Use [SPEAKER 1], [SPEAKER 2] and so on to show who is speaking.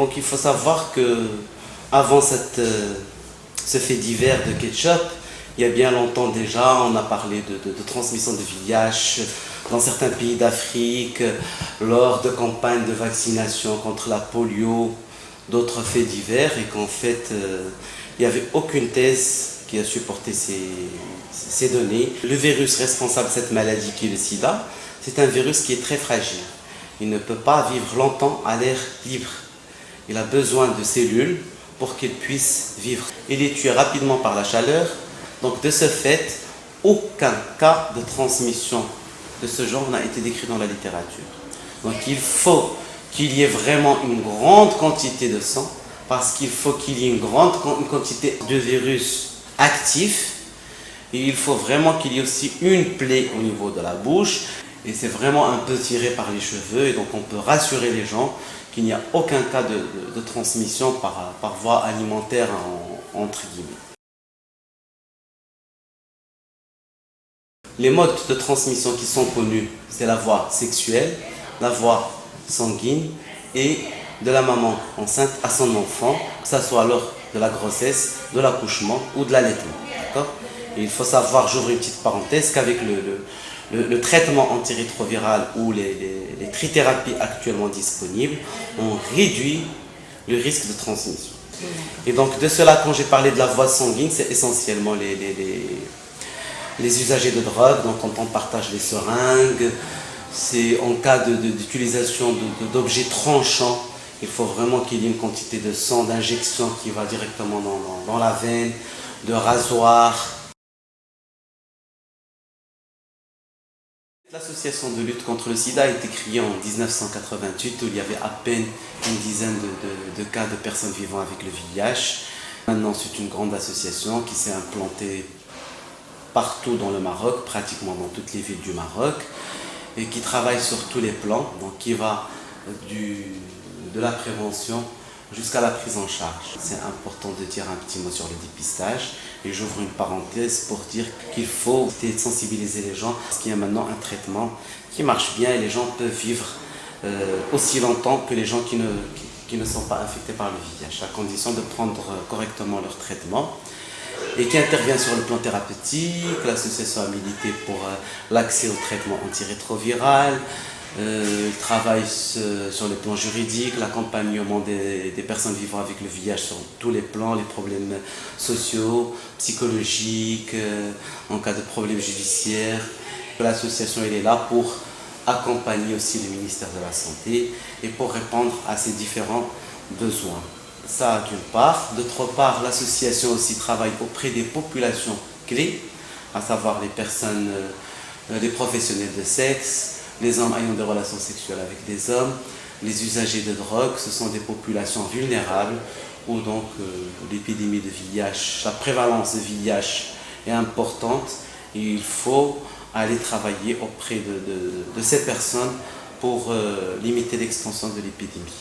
[SPEAKER 1] Donc il faut savoir que avant ce fait divers de ketchup, il y a bien longtemps déjà, on a parlé de transmission de VIH dans certains pays d'Afrique, lors de campagnes de vaccination contre la polio, d'autres faits divers, et qu'en fait, il n'y avait aucune thèse qui a supporté ces données. Le virus responsable de cette maladie qui est le sida, c'est un virus qui est très fragile. Il ne peut pas vivre longtemps à l'air libre. Il a besoin de cellules pour qu'il puisse vivre. Il est tué rapidement par la chaleur. Donc de ce fait, aucun cas de transmission de ce genre n'a été décrit dans la littérature. Donc il faut qu'il y ait vraiment une grande quantité de sang, parce qu'il faut qu'il y ait une grande quantité de virus actif, et il faut vraiment qu'il y ait aussi une plaie au niveau de la bouche, et c'est vraiment un peu tiré par les cheveux, et donc on peut rassurer les gens qu'il n'y a aucun cas de transmission par voie alimentaire, entre guillemets. Les modes de transmission qui sont connus, c'est la voie sexuelle, la voie sanguine et de la maman enceinte à son enfant, que ce soit lors de la grossesse, de l'accouchement ou de l'allaitement. Il faut savoir, j'ouvre une petite parenthèse, qu'avec le traitement antirétroviral ou les trithérapies actuellement disponibles, on réduit le risque de transmission. Et donc de cela, quand j'ai parlé de la voie sanguine, c'est essentiellement les usagers de drogue, donc quand on partage les seringues, c'est en cas d'utilisation d'objets tranchants, il faut vraiment qu'il y ait une quantité de sang, d'injection qui va directement dans la veine, de rasoir. L'association de lutte contre le sida a été créée en 1988, où il y avait à peine une dizaine de cas de personnes vivant avec le VIH. Maintenant, c'est une grande association qui s'est implantée partout dans le Maroc, pratiquement dans toutes les villes du Maroc, et qui travaille sur tous les plans, donc qui va de la prévention jusqu'à la prise en charge. C'est important de dire un petit mot sur le dépistage, et j'ouvre une parenthèse pour dire qu'il faut sensibiliser les gens, parce qu'il y a maintenant un traitement qui marche bien, et les gens peuvent vivre aussi longtemps que les gens qui ne sont pas infectés par le VIH, à condition de prendre correctement leur traitement, et qui intervient sur le plan thérapeutique. L'association a milité pour l'accès au traitement antirétroviral, travaille sur le plan juridique, l'accompagnement des personnes vivant avec le VIH sur tous les plans, les problèmes sociaux, psychologiques, en cas de problèmes judiciaires. L'association elle est là pour accompagner aussi le ministère de la Santé et pour répondre à ces différents besoins. Ça d'une part. D'autre part, l'association aussi travaille auprès des populations clés, à savoir les personnes, les professionnels de sexe, les hommes ayant des relations sexuelles avec des hommes, les usagers de drogue. Ce sont des populations vulnérables où donc l'épidémie de VIH, la prévalence de VIH est importante, et il faut aller travailler auprès de ces personnes pour limiter l'extension de l'épidémie.